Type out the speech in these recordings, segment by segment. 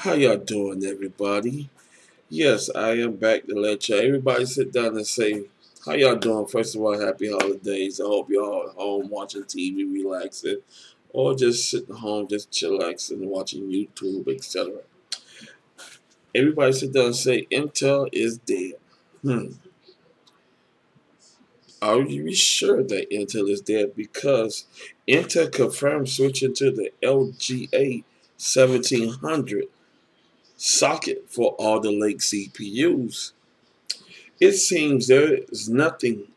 How y'all doing, everybody? Yes, I am back to let everybody sit down and say, how y'all doing? First of all, happy holidays. I hope y'all at home watching TV, relaxing, or just sitting home, just chillaxing, watching YouTube, etc. Everybody sit down and say, Intel is dead. Hmm. Are you sure that Intel is dead? Because Intel confirmed switching to the LGA 1700 socket for all the Lake CPUs. It seems there is nothing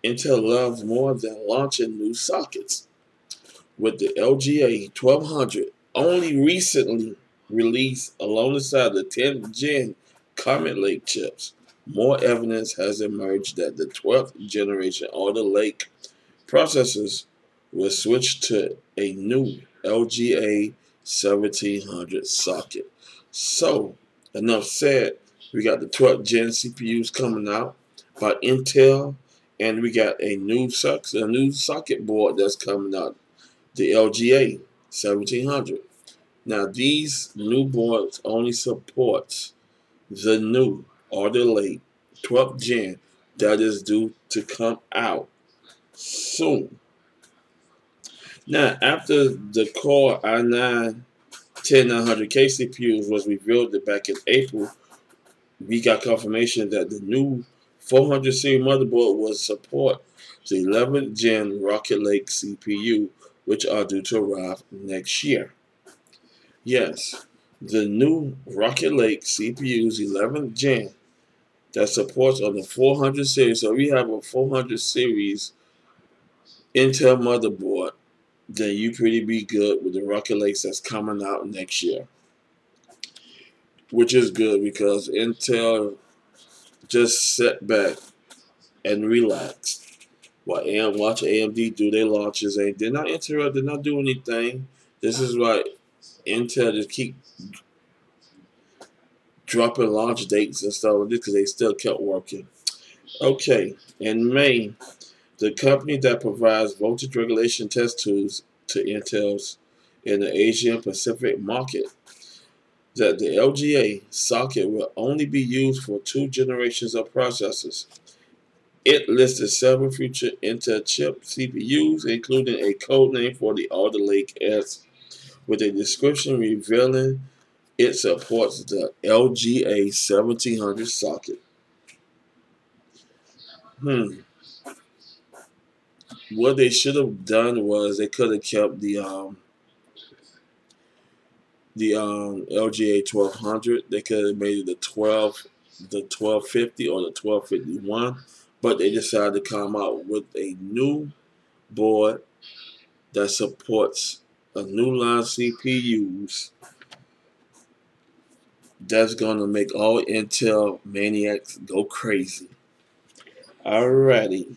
Intel loves more than launching new sockets. With the LGA 1200 only recently released alongside the 10th gen Comet Lake chips, more evidence has emerged that the 12th generation Alder Lake processors will switch to a new LGA 1700 socket. So, enough said. We got the 12th gen CPUs coming out by Intel, and we got a new socket board that's coming out, the LGA 1700. Now, these new boards only support the new Alder Lake 12th gen that is due to come out soon. Now, after the Core i9 10900K CPUs was revealed back in April, we got confirmation that the new 400 series motherboard will support the 11th gen Rocket Lake CPU, which are due to arrive next year. Yes, the new Rocket Lake CPU's 11th gen that supports on the 400 series. So we have a 400 series Intel motherboard, then you pretty be good with the Rocket Lakes that's coming out next year, which is good because Intel just sat back and relaxed while watch AMD do their launches. And they're not interrupt, they're not doing anything. This is why Intel just keep dropping launch dates and stuff like this because they still kept working. Okay, in May, the company that provides voltage regulation test tools to Intel's in the Asian Pacific market that the LGA socket will only be used for 2 generations of processors. It listed several future Intel chip CPUs, including a code name for the Alder Lake S, with a description revealing it supports the LGA 1700 socket. What they should have done was they could have kept the LGA 1200. They could have made it the 1250 or the 1251, but they decided to come out with a new board that supports a new line CPUs that's gonna make all Intel maniacs go crazy. Alrighty,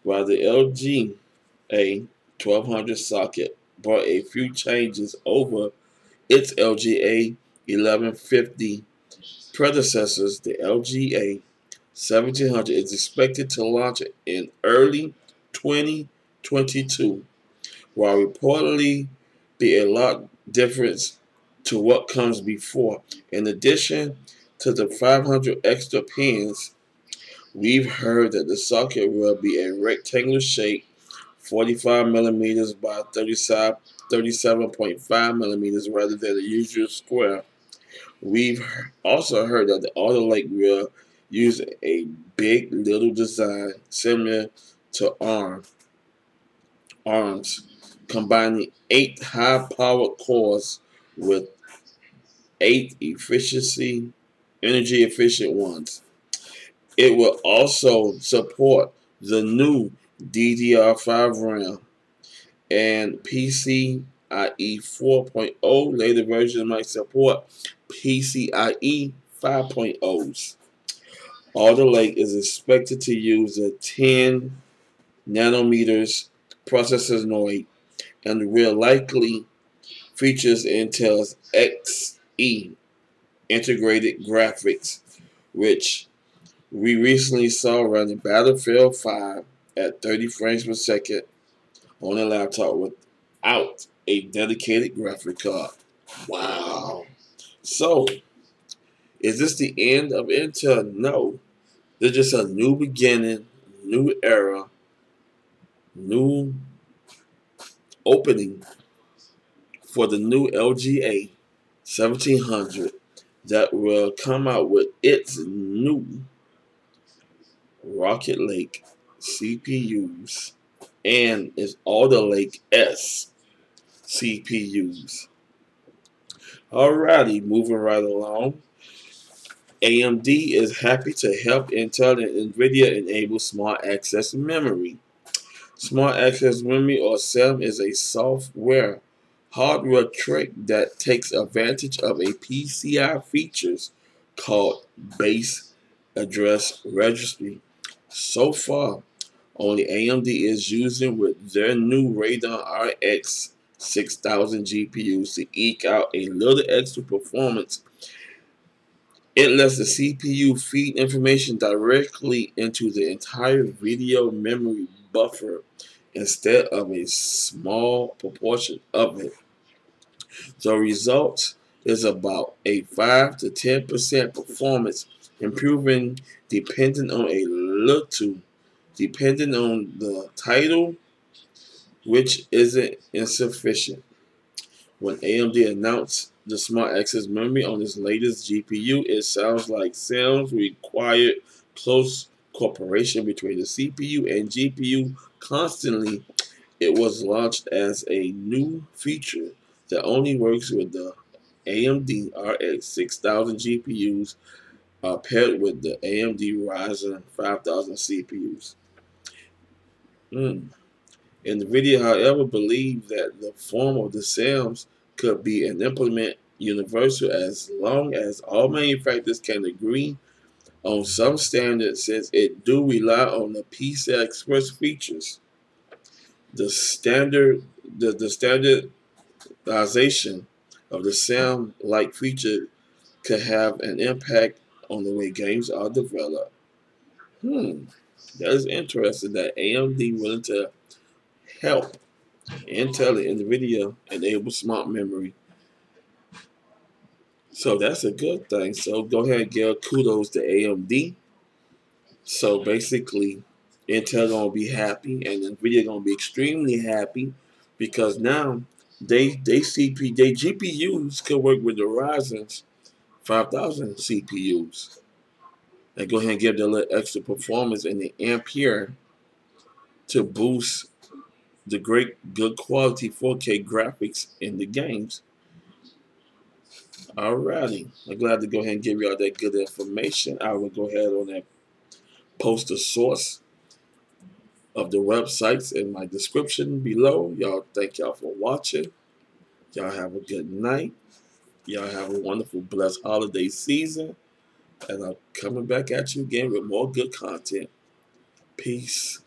while the LGA 1200 socket brought a few changes over its LGA 1150 predecessors, the LGA 1700 is expected to launch in early 2022, while reportedly be a lot different to what comes before. In addition to the 500 extra pins, we've heard that the socket will be a rectangular shape, 45 millimeters by 37.5 millimeters rather than the usual square. We've also heard that the Alder Lake will use a big little design similar to ARMS, combining 8 high-powered cores with 8 energy-efficient ones. It will also support the new DDR5 RAM and PCIe 4.0. Later versions might support PCIe 5.0s. Alder Lake is expected to use a 10 nanometers processor node and will likely features Intel's Xe integrated graphics, which we recently saw running Battlefield 5 at 30 frames per second on a laptop without a dedicated graphic card. Wow. So, is this the end of Intel? No. This is just a new beginning, new era, new opening for the new LGA 1700 that will come out with its new Rocket Lake CPUs and its Alder Lake S CPUs. Alrighty, moving right along. AMD is happy to help Intel and Nvidia enable smart access memory. Smart access memory, or SAM, is a software hardware trick that takes advantage of a PCI features called base address registry. So far, only AMD is using with their new Radeon RX 6000 GPUs to eke out a little extra performance. It lets the CPU feed information directly into the entire video memory buffer instead of a small proportion of it. The result is about a 5 to 10% performance improving depending on the title, which isn't insufficient. When AMD announced the Smart Access memory on its latest GPU, it sounds like SAMs required close cooperation between the CPU and GPU constantly. It was launched as a new feature that only works with the AMD RX 6000 GPUs paired with the AMD Ryzen 5000 CPUs. NVIDIA, however, believes that the form of the SAMs could be an implement universal as long as all manufacturers can agree on some standards, since it do rely on the PCI Express features. The standardization of the SAM-like feature could have an impact on the way games are developed. That is interesting that AMD willing to help Intel and Nvidia enable smart memory. So that's a good thing. So go ahead and give kudos to AMD. So basically, Intel gonna be happy and Nvidia gonna be extremely happy because now they GPUs can work with the Ryzen's 5000 CPUs. They go ahead and give them a little extra performance in the ampere to boost the great good quality 4K graphics in the games. Alrighty, I'm glad to go ahead and give y'all that good information. I will go ahead on and post the source of the websites in my description below. Y'all, thank y'all for watching. Y'all have a good night. Y'all have a wonderful, blessed holiday season. And I'm coming back at you again with more good content. Peace.